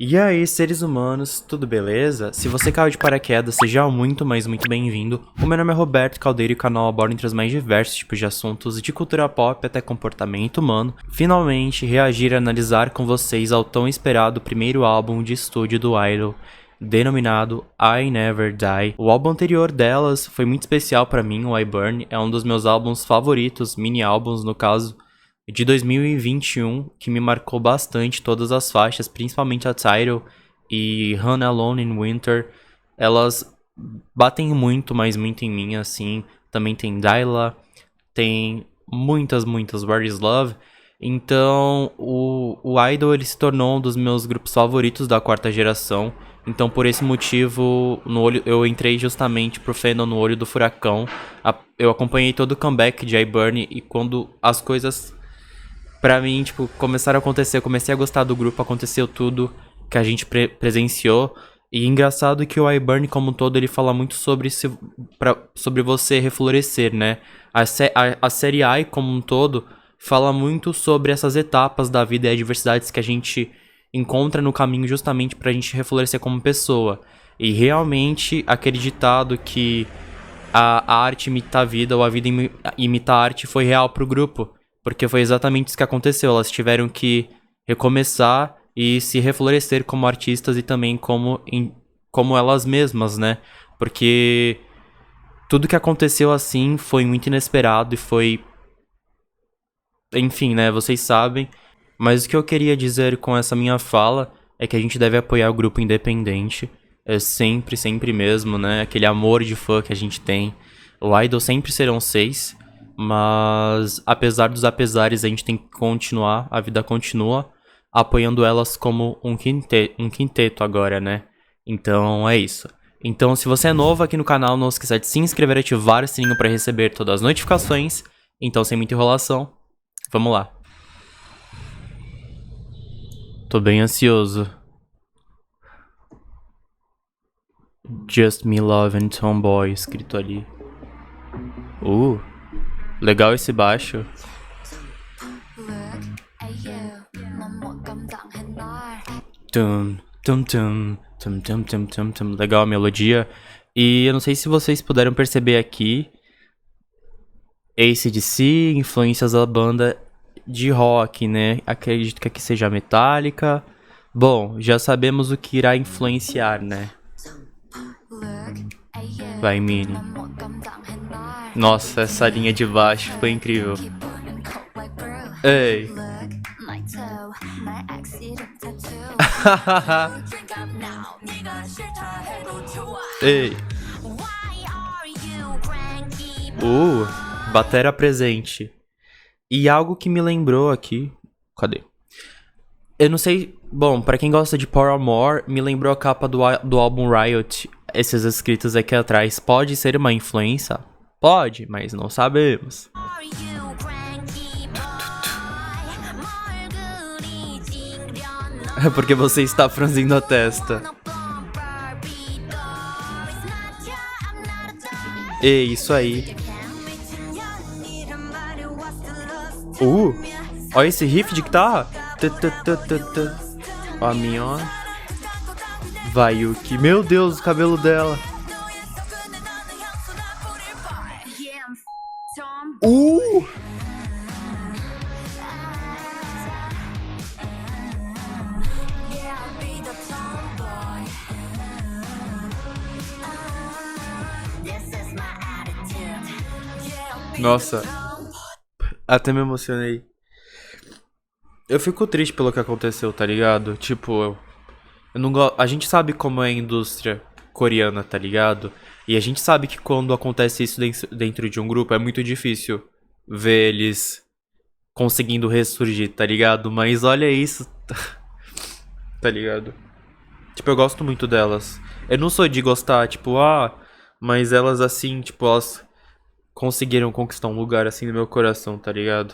E aí, seres humanos, tudo beleza? Se você caiu de paraquedas, seja muito, mas muito bem-vindo. O meu nome é Roberto Caldeiro e o canal aborda entre os mais diversos tipos de assuntos, de cultura pop até comportamento humano. Finalmente, reagir e analisar com vocês ao tão esperado primeiro álbum de estúdio do Idol, denominado I Never Die. O álbum anterior delas foi muito especial pra mim, o I Burn, é um dos meus álbuns favoritos, mini-álbuns no caso, de 2021, que me marcou bastante todas as faixas, principalmente a Tidal e Run Alone in Winter. Elas batem muito, mas muito em mim, assim. Também tem Dyla, tem muitas Where Is Love. Então, o Idol ele se tornou um dos meus grupos favoritos da quarta geração. Então, por esse motivo, eu entrei justamente pro fandom no olho do furacão. Eu acompanhei todo o comeback de iBurn e quando as coisas pra mim, tipo, começaram a acontecer, eu comecei a gostar do grupo, aconteceu tudo que a gente presenciou. E engraçado que o iBurn como um todo, ele fala muito sobre, sobre você reflorescer, né? A série I como um todo fala muito sobre essas etapas da vida e adversidades que a gente encontra no caminho justamente pra gente reflorescer como pessoa. E realmente, aquele ditado que a arte imita a vida ou a vida imita a arte foi real pro grupo. Porque foi exatamente isso que aconteceu. Elas tiveram que recomeçar e se reflorescer como artistas e também como elas mesmas, né? Porque tudo que aconteceu assim foi muito inesperado e foi... Enfim, né? Vocês sabem. Mas o que eu queria dizer com essa minha fala é que a gente deve apoiar o grupo independente. É sempre mesmo, né? Aquele amor de fã que a gente tem. O Idol sempre serão 6. Mas, apesar dos apesares, a gente tem que continuar, a vida continua, apoiando elas como um quinteto agora, né? Então, é isso. Então, se você é novo aqui no canal, não esqueça de se inscrever e ativar o sininho para receber todas as notificações. Então, sem muita enrolação, vamos lá. Tô bem ansioso. Just Me Love and Tomboy, escrito ali. Legal esse baixo. Legal a melodia. E eu não sei se vocês puderam perceber aqui, AC/DC, influências da banda de rock, né? Acredito que aqui seja Metallica. Bom, já sabemos o que irá influenciar, né? Vai, Mini. Nossa, essa linha de baixo foi incrível. Ei. Ei. Batera presente. E algo que me lembrou aqui... Cadê? Eu não sei... Bom, pra quem gosta de Paramore, me lembrou a capa do álbum Riot. Esses escritos aqui atrás. Pode ser uma influência? Pode, mas não sabemos. É porque você está franzindo a testa. Ei, isso aí. Olha esse riff de guitarra. A minha, ó. Vai, Yuki. Meu Deus, o cabelo dela. Nossa, até me emocionei. Eu fico triste pelo que aconteceu, tá ligado? Tipo, eu não a gente sabe como é a indústria coreana, tá ligado? E a gente sabe que quando acontece isso dentro de um grupo é muito difícil ver eles conseguindo ressurgir, tá ligado? Mas olha isso, tá ligado? Tipo, eu gosto muito delas. Eu não sou de gostar, tipo, mas elas assim, tipo, elas conseguiram conquistar um lugar assim no meu coração, tá ligado?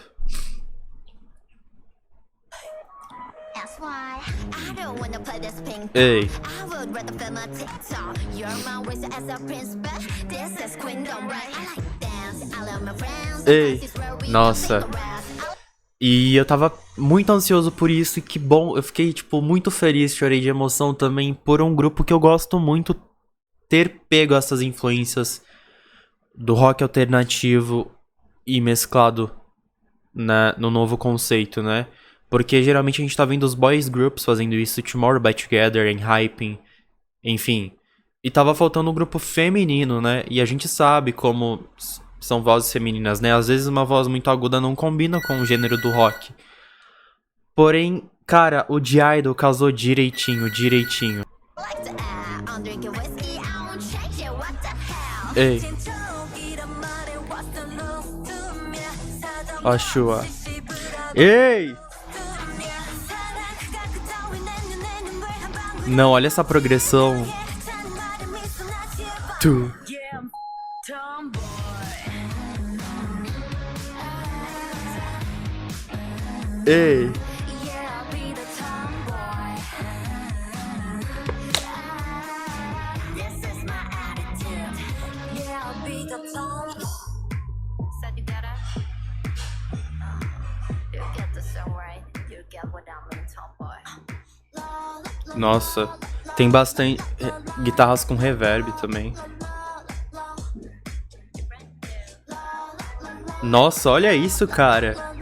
Ei. Ei. Nossa. E eu tava muito ansioso por isso, e que bom, eu fiquei, tipo, muito feliz, chorei de emoção também por um grupo que eu gosto muito ter pego essas influências do rock alternativo e mesclado no novo conceito, né? Porque geralmente a gente tá vendo os boys groups fazendo isso, Tomorrow by Together, Enhypen, enfim. E tava faltando um grupo feminino, né? E a gente sabe como são vozes femininas, né? Às vezes uma voz muito aguda não combina com o gênero do rock. Porém, cara, o de Idol casou direitinho, direitinho. Ei. Achua. Ei! Não, olha essa progressão. Tu. Ei. Nossa, tem bastante guitarras com reverb também. Nossa, olha isso, cara.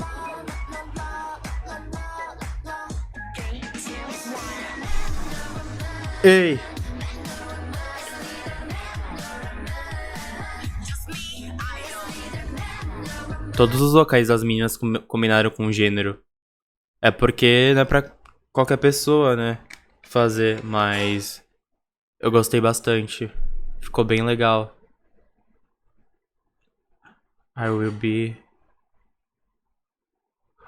Ei. Todos os vocais das meninas combinaram com o gênero. É porque não é pra qualquer pessoa, né, fazer, mas eu gostei bastante. Ficou bem legal. I will be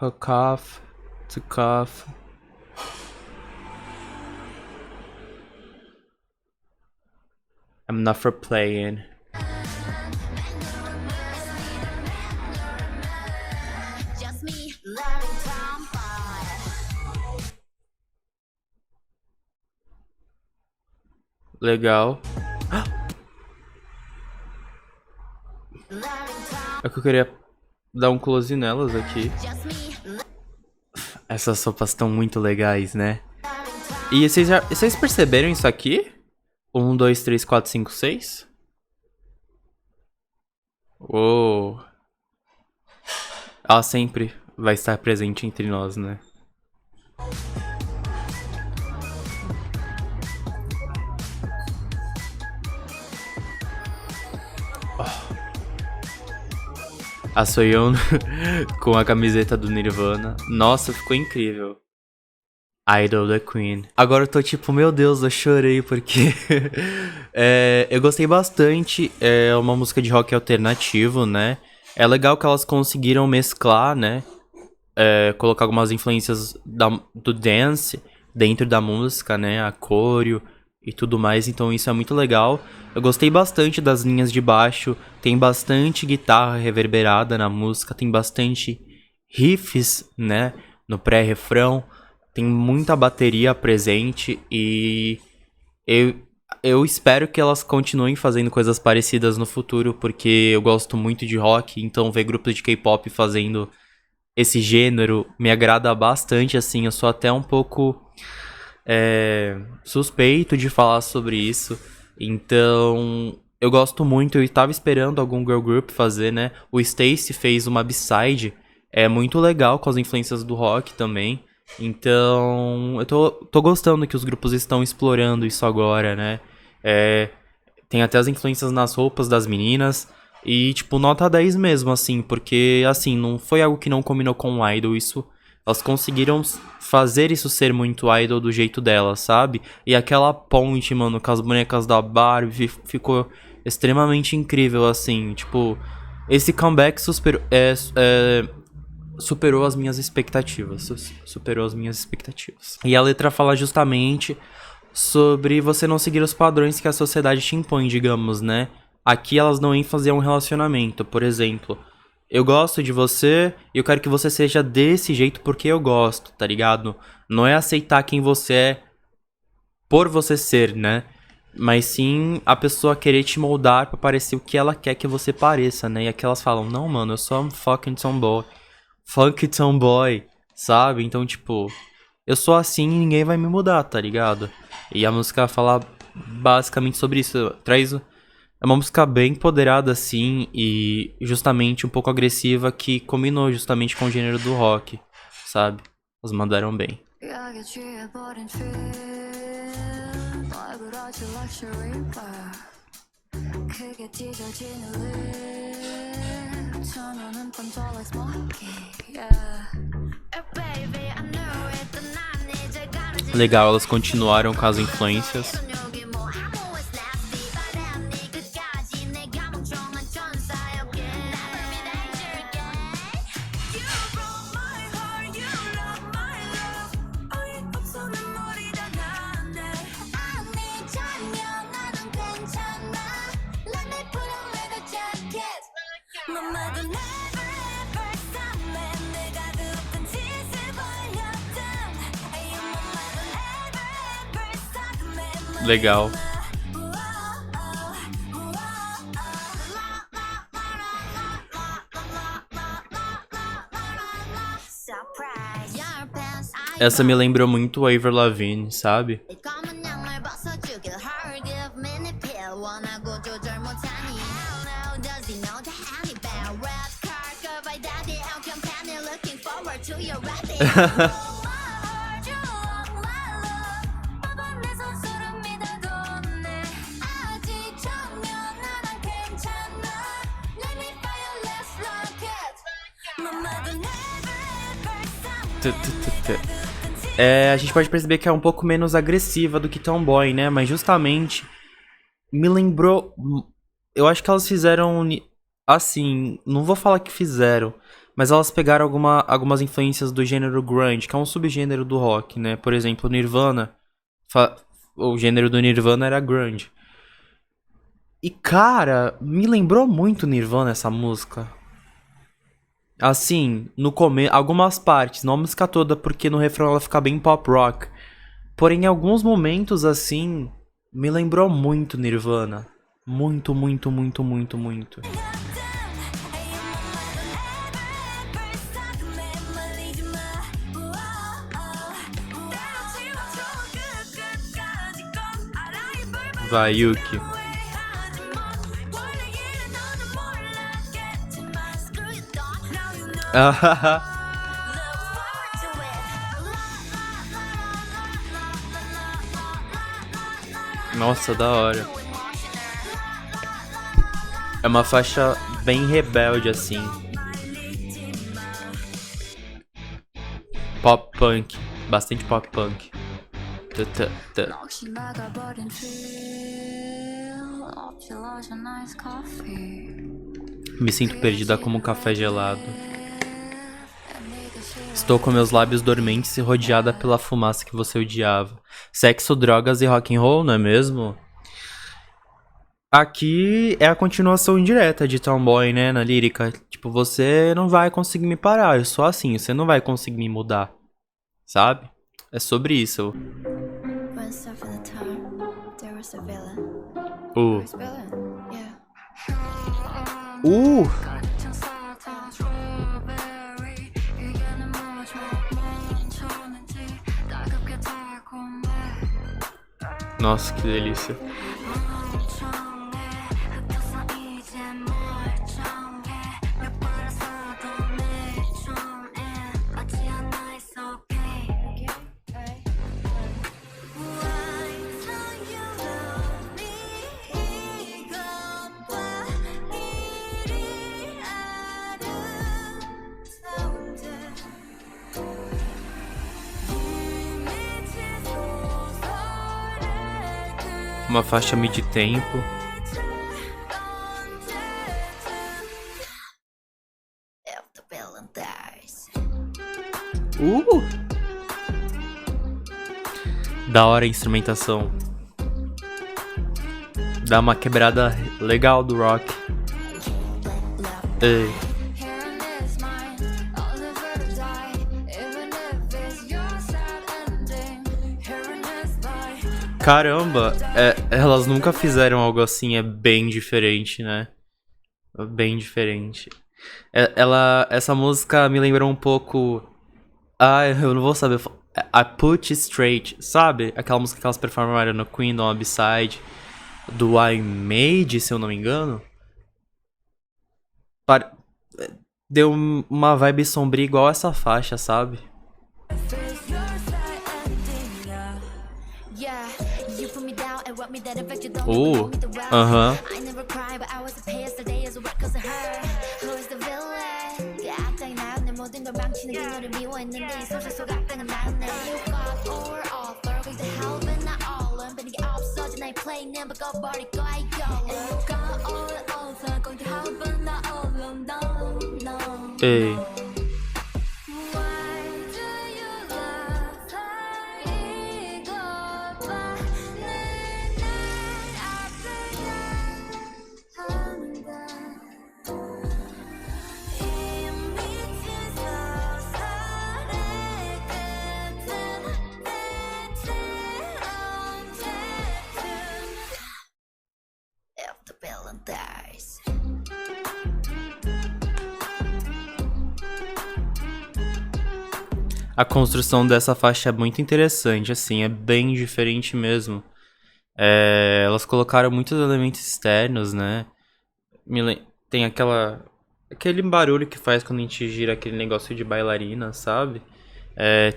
hook off to cough. I'm not for playing. Legal. É que eu queria dar um close nelas aqui. Essas sopas estão muito legais, né? E vocês perceberam isso aqui? 1, 2, 3, 4, 5, 6? Uou. Ela sempre vai estar presente entre nós, né? A Soyeon com a camiseta do Nirvana. Nossa, ficou incrível. Idol the Queen. Agora eu tô tipo, meu Deus, eu chorei porque eu gostei bastante. É uma música de rock alternativo, né? É legal que elas conseguiram mesclar, né? Colocar algumas influências do dance dentro da música, né? A coreo e tudo mais, então isso é muito legal. Eu gostei bastante das linhas de baixo, tem bastante guitarra reverberada na música, tem bastante riffs, né, no pré-refrão, tem muita bateria presente e eu espero que elas continuem fazendo coisas parecidas no futuro, porque eu gosto muito de rock, então ver grupos de K-pop fazendo esse gênero me agrada bastante, assim, eu sou até um pouco suspeito de falar sobre isso, então eu gosto muito, eu estava esperando algum girl group fazer, né, o Stacey fez uma B-side, muito legal com as influências do rock também, então eu tô gostando que os grupos estão explorando isso agora, né, tem até as influências nas roupas das meninas, e tipo, nota 10 mesmo, assim, porque assim, não foi algo que não combinou com o idol, isso. Elas conseguiram fazer isso ser muito idol do jeito delas, sabe? E aquela ponte, mano, com as bonecas da Barbie ficou extremamente incrível, assim. Tipo, esse comeback superou as minhas expectativas. Superou as minhas expectativas. E a letra fala justamente sobre você não seguir os padrões que a sociedade te impõe, digamos, né? Aqui elas dão ênfase a um relacionamento, por exemplo. Eu gosto de você e eu quero que você seja desse jeito porque eu gosto, tá ligado? Não é aceitar quem você é por você ser, né? Mas sim a pessoa querer te moldar pra parecer o que ela quer que você pareça, né? E aqui elas falam, não, mano, eu sou um fucking tomboy. funk tomboy, sabe? Então, tipo, eu sou assim e ninguém vai me mudar, tá ligado? E a música fala basicamente sobre isso. É uma música bem empoderada, assim, e justamente um pouco agressiva que combinou justamente com o gênero do rock, sabe? Eles mandaram bem. Legal, elas continuaram com as influências. Legal. Essa me lembrou muito a Avril Lavigne, sabe? A gente pode perceber que é um pouco menos agressiva do que Tomboy, né? Mas justamente me lembrou. Eu acho que elas fizeram. Assim, não vou falar que fizeram, mas elas pegaram algumas influências do gênero grunge, que é um subgênero do rock, né? Por exemplo, Nirvana. O gênero do Nirvana era grunge. E cara, me lembrou muito Nirvana essa música. Assim, no começo, algumas partes, não a música toda, porque no refrão ela fica bem pop rock. Porém, em alguns momentos, assim, me lembrou muito Nirvana. Muito, muito, muito, muito, muito. Vai, Yuki. Nossa, da hora. É uma faixa bem rebelde, assim. Pop punk. Bastante pop punk. Me sinto perdida como um café gelado. Estou com meus lábios dormentes e rodeada pela fumaça que você odiava. Sexo, drogas e rock and roll, não é mesmo? Aqui é a continuação indireta de Tomboy, né, na lírica. Tipo, você não vai conseguir me parar, eu sou assim, você não vai conseguir me mudar. Sabe? É sobre isso. Nossa, que delícia. Uma faixa mid-tempo. Da hora a instrumentação. Dá uma quebrada legal do rock. Ei. Caramba, elas nunca fizeram algo assim, é bem diferente, né? Bem diferente. Essa música me lembrou um pouco. Ah, eu não vou saber. I Put It Straight, sabe? Aquela música que elas performaram no Queen, no B-side, do I Made, se eu não me engano. Pare- Deu uma vibe sombria igual essa faixa, sabe? Aham. Ei. A construção dessa faixa é muito interessante, assim, é bem diferente mesmo. Elas colocaram muitos elementos externos, né? Tem aquele barulho que faz quando a gente gira aquele negócio de bailarina, sabe?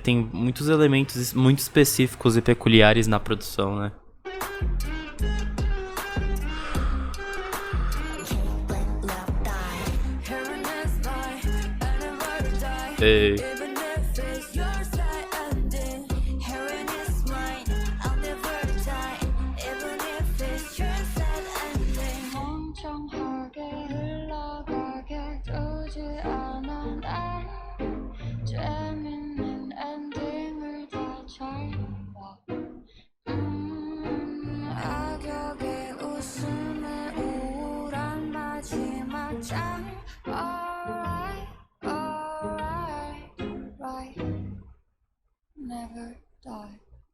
Tem muitos elementos muito específicos e peculiares na produção, né? Ei.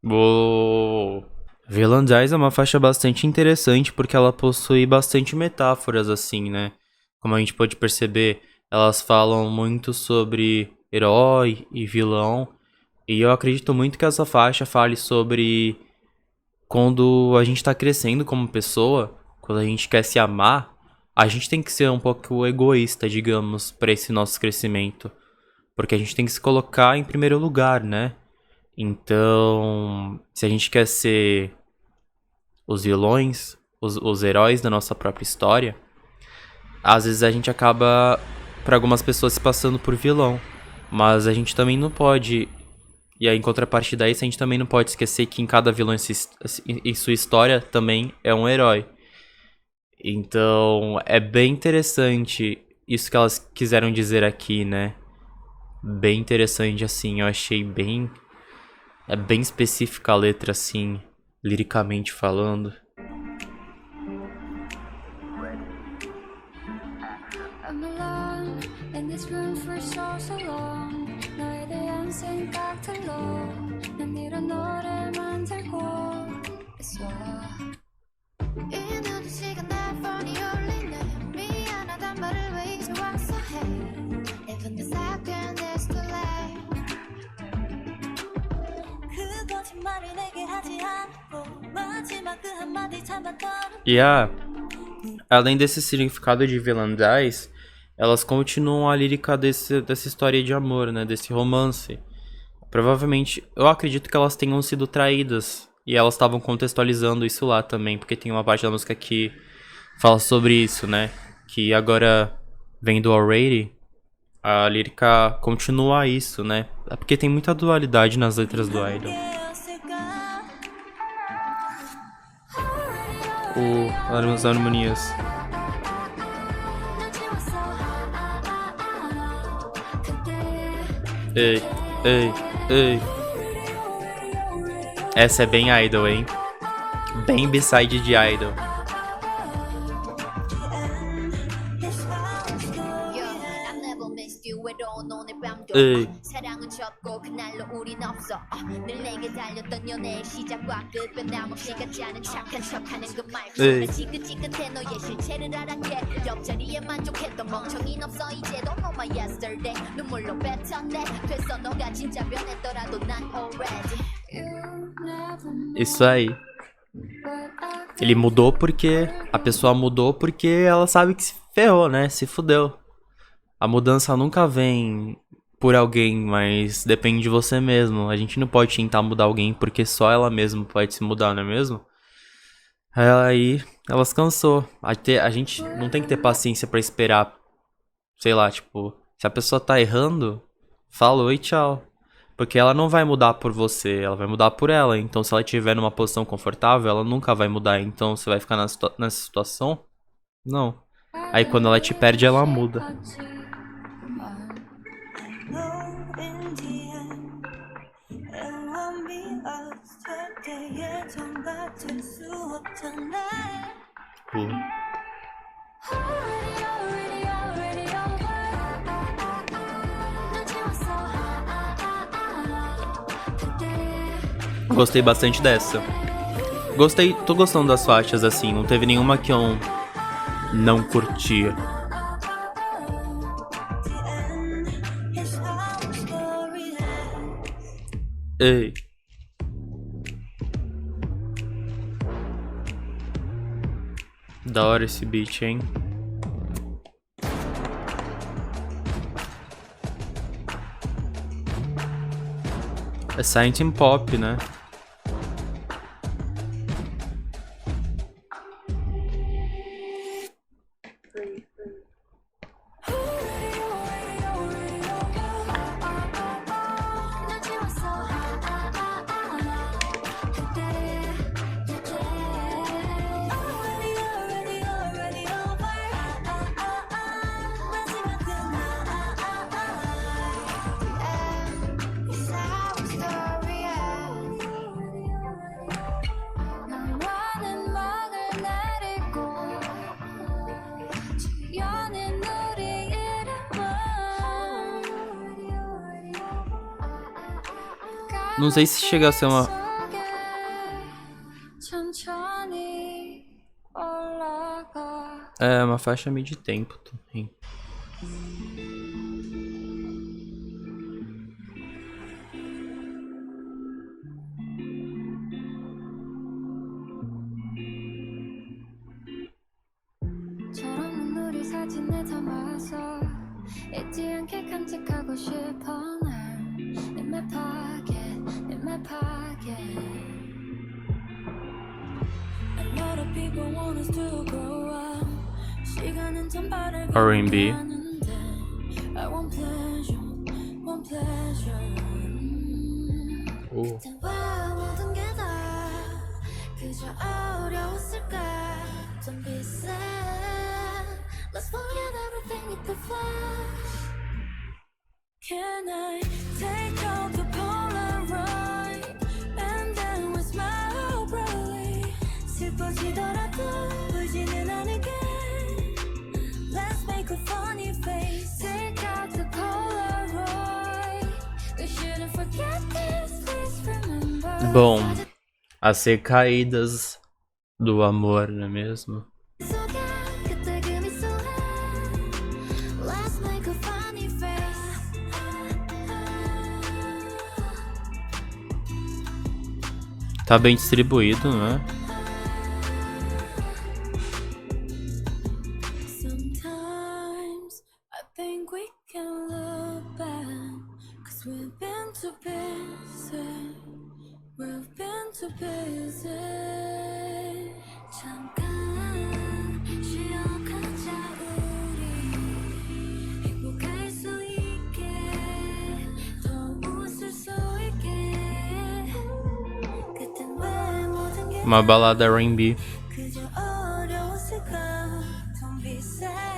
Uou. Villain Dies é uma faixa bastante interessante porque ela possui bastante metáforas, assim, né? Como a gente pode perceber, elas falam muito sobre herói e vilão. E eu acredito muito que essa faixa fale sobre quando a gente tá crescendo como pessoa, quando a gente quer se amar, a gente tem que ser um pouco egoísta, digamos, para esse nosso crescimento. Porque a gente tem que se colocar em primeiro lugar, né? Então, se a gente quer ser os vilões, os heróis da nossa própria história, às vezes a gente acaba, para algumas pessoas, se passando por vilão. Mas a gente também não pode. E aí, em contrapartida a isso, a gente também não pode esquecer que em cada vilão em sua história também é um herói. Então, é bem interessante isso que elas quiseram dizer aqui, né? Bem interessante, assim. Eu achei bem. É bem específica a letra, assim, liricamente falando. E além desse significado de Villain Dies, elas continuam a lírica dessa história de amor, né? Desse romance. Provavelmente, eu acredito que elas tenham sido traídas. E elas estavam contextualizando isso lá também, porque tem uma parte da música que fala sobre isso, né? Que agora, vem do Already, a lírica continua isso, né? É porque tem muita dualidade nas letras do Idol. As harmonias. Ei, ei, ei. Essa é bem Idol, hein? Bem B-side de Idol. Ei. 젖고 그날로 우린 없어 늘 내게 달렸던 연애의 시작과 끝 변함없이 같지 않은 착한 척하는 그 말투 난 지긋지긋해 너의 실체를 알았게 옆자리에 만족했던 멍청이는 없어 이제도 No my yesterday 눈물로 뱉었네 됐어 너가 진짜 변했더라도 난 already Isso aí. Ele mudou porque... A pessoa mudou porque ela sabe que se ferrou, né? Se fudeu. A mudança nunca vem por alguém, mas depende de você mesmo. A gente não pode tentar mudar alguém porque só ela mesma pode se mudar, não é mesmo? Aí ela se cansou. A gente não tem que ter paciência pra esperar. Sei lá, tipo... Se a pessoa tá errando, fala oi, tchau. Porque ela não vai mudar por você, ela vai mudar por ela. Então se ela estiver numa posição confortável, ela nunca vai mudar. Então você vai ficar nessa situação? Não. Aí quando ela te perde, ela muda. Gostei bastante dessa. Tô gostando das faixas assim, não teve nenhuma que eu não curtia. Ei. Da hora esse beat, hein? É Science Pop, né? Não sei se chega a ser uma... É, uma faixa mid-tempo também. R&B. Can I take out the Polaroid and then we smile brightly? 슬퍼지더라도 울지는 않을게. Let's make a funny face. Take out the Polaroid. We shouldn't forget this, please remember. Bom, as recaídas do amor, não é mesmo? Tá bem distribuído, né? Uma balada R&B.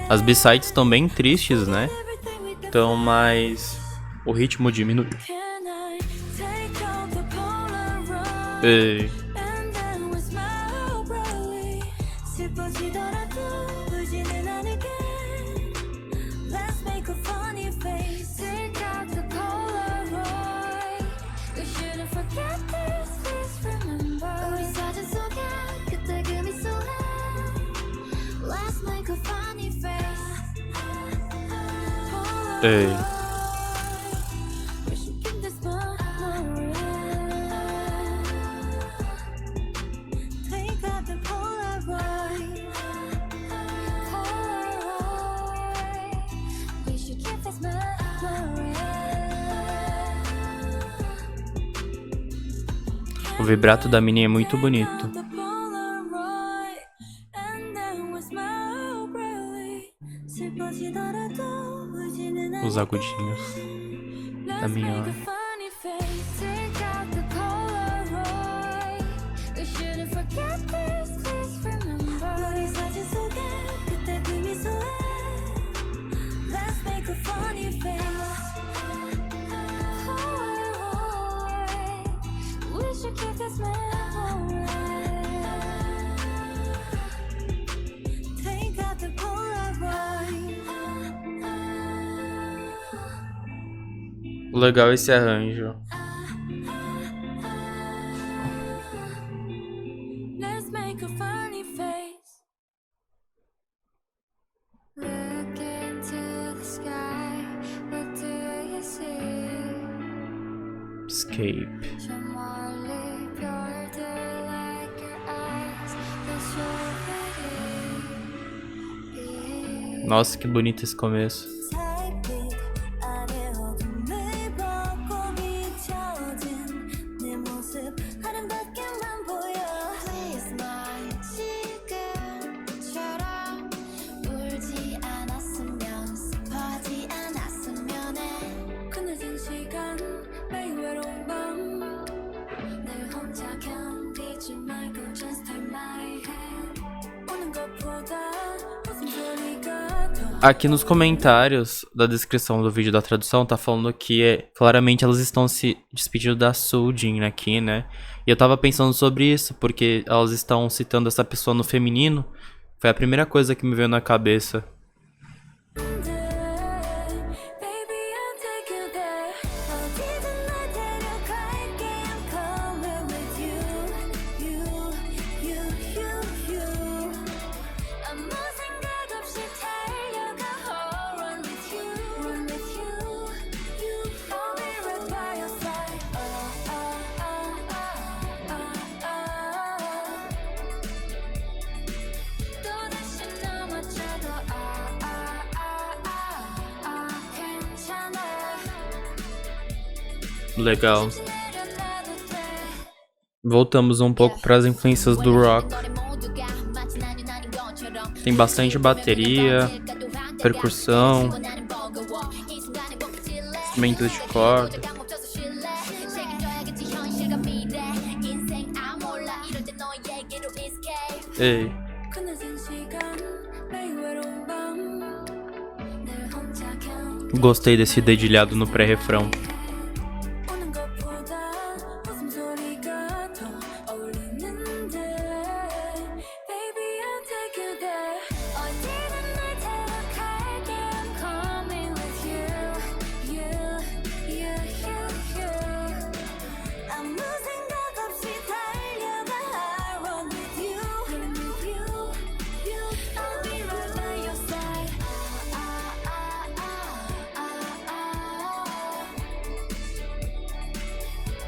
As B-sides estão bem tristes, né? Então, mas o ritmo diminui. Ei. Ei. We should keep this memory. Take out the Polaroid. We should keep this memory. O vibrato da Minnie é muito bonito. The Polaroid, and then we smile brightly. 슬퍼지더라도 울지는 Os 않을게. agudinhos da Let's minha. make a funny face. Take out the Polaroid. We shouldn't forget this, please remember. 우리 사진 속에 그때 그 미소에. Let's make a funny face. Polaroid. We should keep this memory. Take out the Polaroid. Legal esse arranjo. Let's make a funny face. Look into the sky. What do you see? Escape. 저 멀리 별들 like your eyes. That's your beauty. Nossa, que bonito esse começo. 달빛 아래 어둠을 벗고 비춰진 내 모습 아름답게만 보여. Please smile. 지금처럼 울지 않았으면 슬퍼하지 않았으면 해. 그 늦은 시간 매일 외로운 밤 늘 혼자 견디지 말고 just take my hand. 오는 것보다 웃음소리가 더 Aqui nos comentários da descrição do vídeo da tradução tá falando que claramente elas estão se despedindo da Soojin aqui, né? E eu tava pensando sobre isso, porque elas estão citando essa pessoa no feminino. Foi a primeira coisa que me veio na cabeça. Baby, I'll take you there. 어디든 날 데려갈게. I'm coming with you. 아무 생각 없이 달려가. Oh, run with you. I'll be right by your side. 또다시 넘어져도 괜찮아. Legal. Voltamos um pouco para as influências do rock. Tem bastante bateria, percussão, instrumentos de corda. Ei, 그 늦은 시간 매일 외로운 밤 늘 혼자 견디지 gostei desse dedilhado no pré-refrão. 오는 것보다 웃음소리가 더 어울리는데. Baby, I'll take you there. 어디든 날 데려갈게. I'm coming with you. 아무 생각 없이 달려가. I run with you. I'll be right by your side.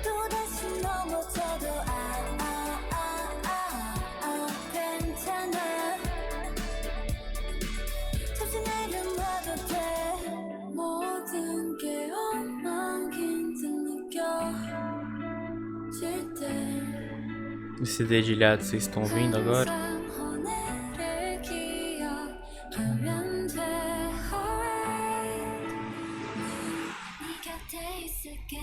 또다시 넘어져도 괜찮아. 잠시 내려놔도 돼. 모든 게 엉망인 듯 느껴질 때. Esse dedilhado vocês estão ouvindo agora? 항상 오늘을 기억하면 돼. Alright. 네 곁에 있을게.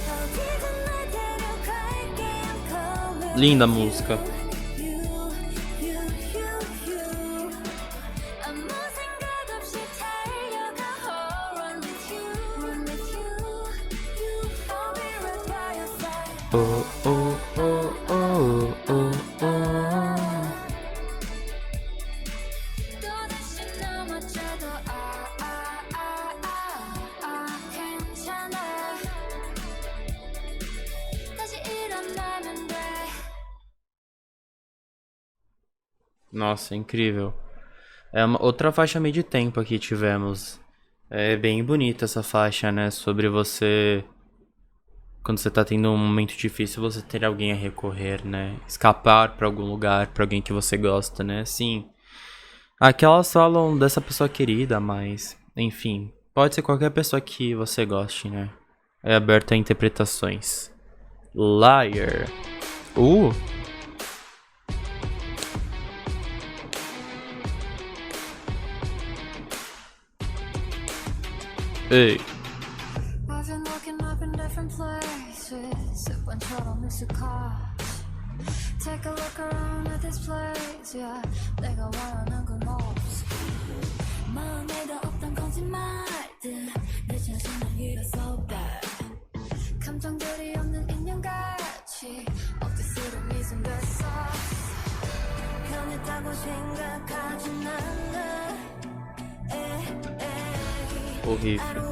어디든 날 데려갈게. I'm coming Linda a with música. 아무 생각 없이 달려가. Oh, run with you. I'll be right by your side. Oh, oh, oh, oh, oh, oh. 또다시 넘어져도 괜찮아. 다시 일어나면 돼. Nossa, incrível. É uma outra faixa meio de tempo aqui tivemos. É bem bonita essa faixa, né? Sobre você. Quando você tá tendo um momento difícil, você ter alguém a recorrer, né? Escapar pra algum lugar, pra alguém que você gosta, né? Sim. Aqui elas falam dessa pessoa querida, mas. Enfim. Pode ser qualquer pessoa que você goste, né? É aberto a interpretações. Liar. Ei. I've been looking up in different places. 습관처럼 익숙하. Take a look around at this place. Yeah, 내가 원하는 건 없어. 마음에도 없던 거짓말들. 내 자신을 잃었어. 감정들이 없는 인형같이 억지스러운 미소 됐어. 변했다고 생각하진 않아. Horrível.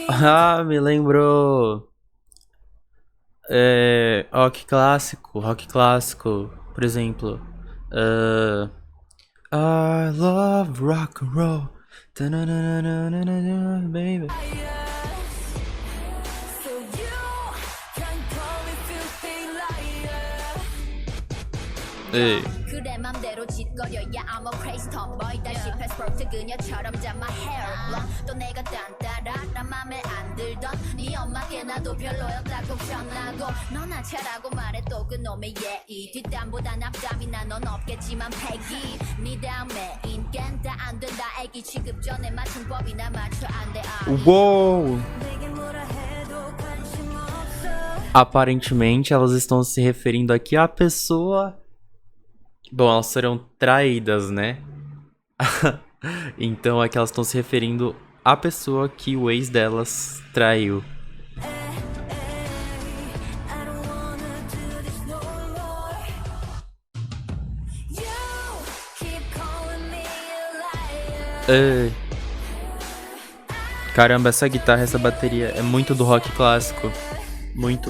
Ah, me lembrou. Rock clássico, por exemplo. I love rock and roll. Baby. Ei. 그래 맘대로 짓거려야 I'm a crazy tomboy 다시 패스포트 그녀처럼 잡 my hair 또 내가 딴따라 난 맘에 안 들던 네 엄마께 나도 별로였다고 변하고 너나 차라고 말해 또 그놈의 예의 뒷담보다 앞담이 난 넌 없겠지만 패기 네 다음에 인간 다 안 된다 애기 취급 전에 맞춘 법이나 맞춰 안 돼 Uou! Aparentemente elas estão se referindo aqui à pessoa. Bom, elas serão traídas, né? Então aqui elas estão se referindo à pessoa que o ex delas traiu. Caramba, essa guitarra, essa bateria é muito do rock clássico. Muito.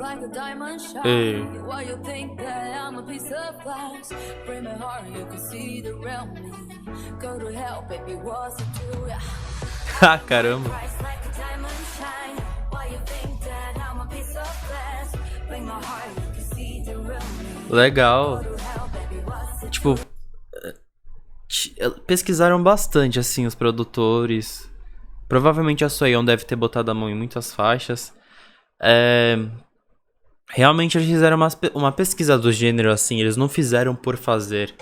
Like a diamond shine. Why you think that I'm a piece of glass? Break my heart, you can see the real me. Go to hell, baby, what's it do? Ah, caramba. Like a diamond shine. Why you think that I'm a piece of glass? Break my heart, you can see the real me. Legal. Tipo, pesquisaram bastante assim os produtores. Provavelmente a Soyeon deve ter botado a mão em muitas faixas. Realmente eles fizeram uma pesquisa do gênero, assim, eles não fizeram por fazer.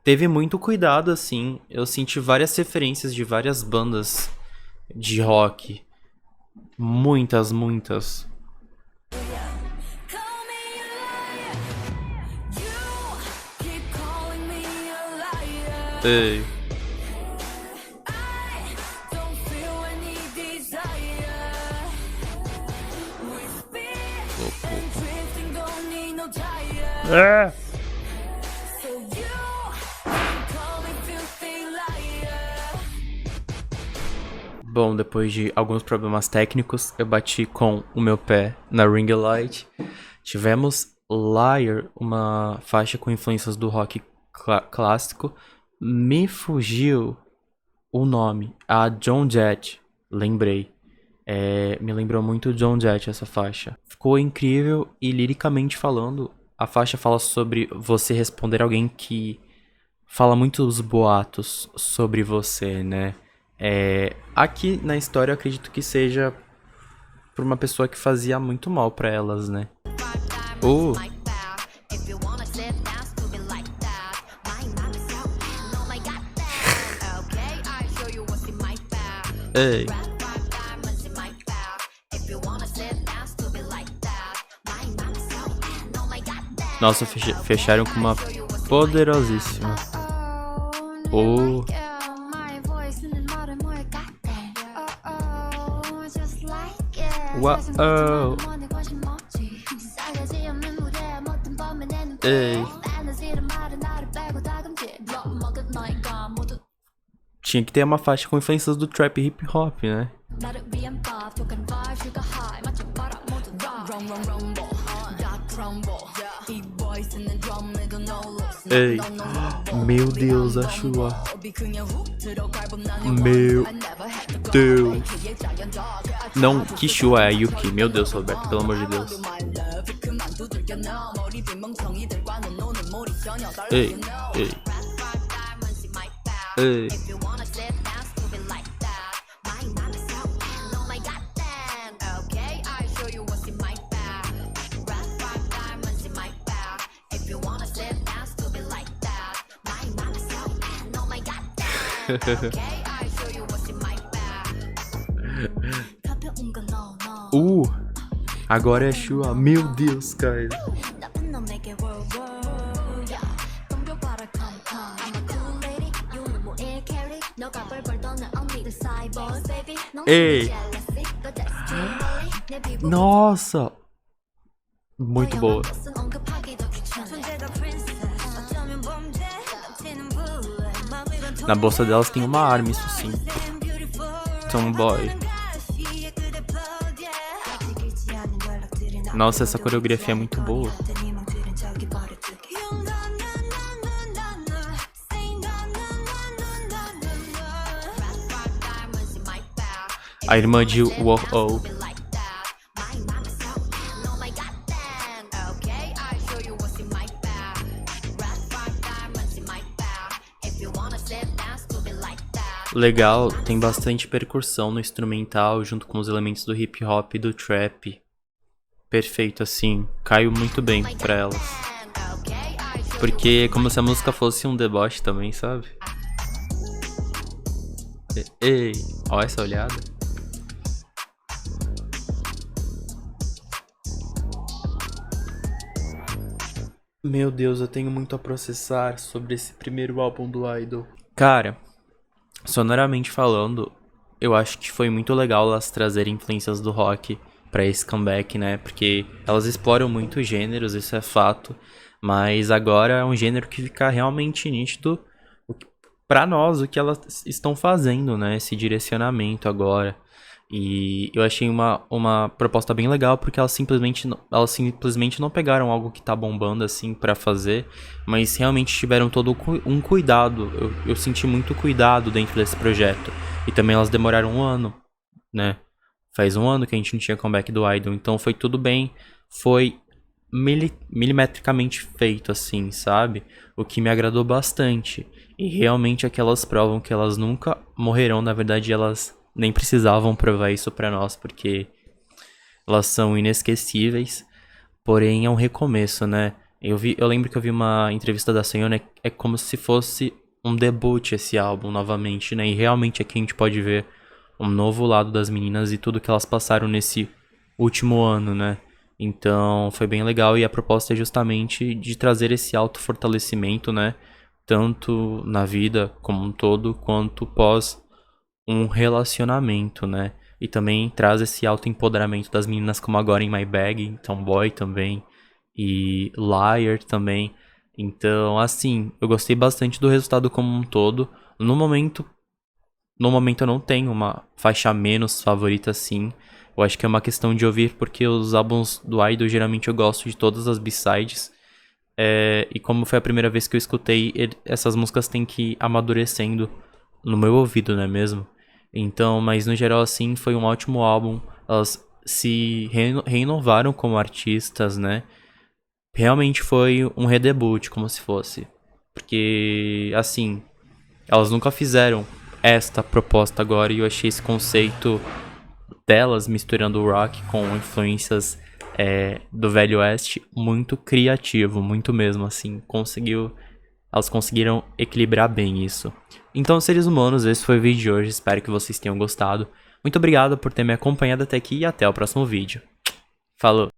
Teve muito cuidado, assim, eu senti várias referências de várias bandas de rock. Muitas. Ei. Bom, depois de alguns problemas técnicos, eu bati com o meu pé na ring light. Tivemos Liar, uma faixa com influências do rock clássico. Me fugiu o nome, a Joan Jett, lembrei. Me lembrou muito Joan Jett essa faixa. Ficou incrível e liricamente falando, a faixa fala sobre você responder alguém que fala muitos boatos sobre você, né? Aqui na história eu acredito que seja por uma pessoa que fazia muito mal pra elas, né? Ei. Nossa, fecharam com uma poderosíssima. Uau. Ei. Tinha que ter uma faixa com influências do trap e hip hop, né? Ei, meu Deus, a Shua. Meu Deus. Não, que Shua é a Yuki? Meu Deus, Roberto, pelo amor de Deus. Ei, ei. Ei. Agora é Shua. Meu Deus, cara. Ei. Nossa. Muito boa. Na bolsa delas tem uma arma, isso sim. Tomboy. Nossa, essa coreografia é muito boa. A irmã de Wow. Legal, tem bastante percussão no instrumental junto com os elementos do hip hop e do trap. Perfeito, assim, caiu muito bem pra elas. Porque é como se a música fosse um deboche também, sabe? Ei, ó essa olhada. Meu Deus, eu tenho muito a processar sobre esse primeiro álbum do Idol. Cara, sonoramente falando, eu acho que foi muito legal elas trazerem influências do rock pra esse comeback, né? Porque elas exploram muito gêneros, isso é fato. Mas agora é um gênero que fica realmente nítido pra nós, o que elas estão fazendo, né? Esse direcionamento agora. E eu achei uma proposta bem legal, porque elas simplesmente não pegaram algo que tá bombando assim pra fazer, mas realmente tiveram todo um cuidado. Eu senti muito cuidado dentro desse projeto. E também elas demoraram um ano, né? Faz um ano que a gente não tinha comeback do Idol, então foi tudo bem. Foi milimetricamente feito assim, sabe? O que me agradou bastante. E realmente aquelas provam que elas nunca morrerão. Na verdade, elas nem precisavam provar isso pra nós, porque elas são inesquecíveis. Porém, é um recomeço, né? Eu lembro que eu vi uma entrevista da Soyeon, é como se fosse um debut esse álbum novamente, né? E realmente aqui a gente pode ver um novo lado das meninas e tudo que elas passaram nesse último ano, né? Então, foi bem legal, e a proposta é justamente de trazer esse autofortalecimento, né? Tanto na vida como um todo, quanto pós um relacionamento, né? E também traz esse autoempoderamento das meninas, como agora em My Bag, Tomboy também, e Liar também. Então, assim, eu gostei bastante do resultado como um todo. No momento eu não tenho uma faixa menos favorita, assim. Eu acho que é uma questão de ouvir, porque os álbuns do Idol, geralmente eu gosto de todas as B-sides. E como foi a primeira vez que eu escutei, essas músicas têm que ir amadurecendo no meu ouvido, não é mesmo? Então, mas no geral, assim, foi um ótimo álbum. Elas se renovaram como artistas, né? Realmente foi um redebut, como se fosse. Porque, assim, elas nunca fizeram esta proposta agora, e eu achei esse conceito delas misturando o rock com influências do Velho Oeste muito criativo, muito mesmo, assim. Elas conseguiram equilibrar bem isso. Então, seres humanos, esse foi o vídeo de hoje. Espero que vocês tenham gostado. Muito obrigado por ter me acompanhado até aqui e até o próximo vídeo. Falou!